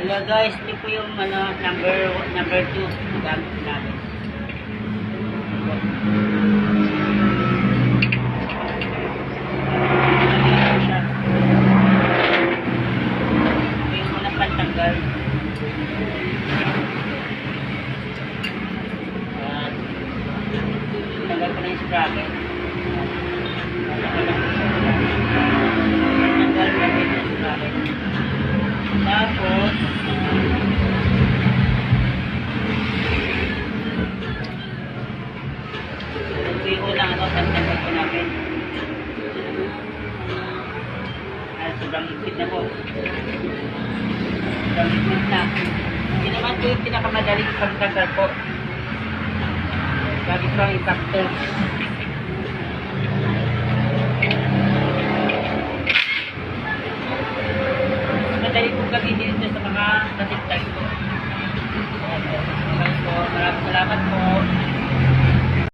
Hello guys, ito po yung number 2 gamit namin. Ito yung unang pantanggal. At tanggal ko na yung sprocket. Tanggal ko na yung sprocket. Tapos pantanggal ko namin. Ay, sobrang higpit na po. Sobrang higpit na. Hindi naman po yung pinakamadaling pantanggal po. Lagi po ang impactor. Madali po gamitin ito sa mga natigtag po.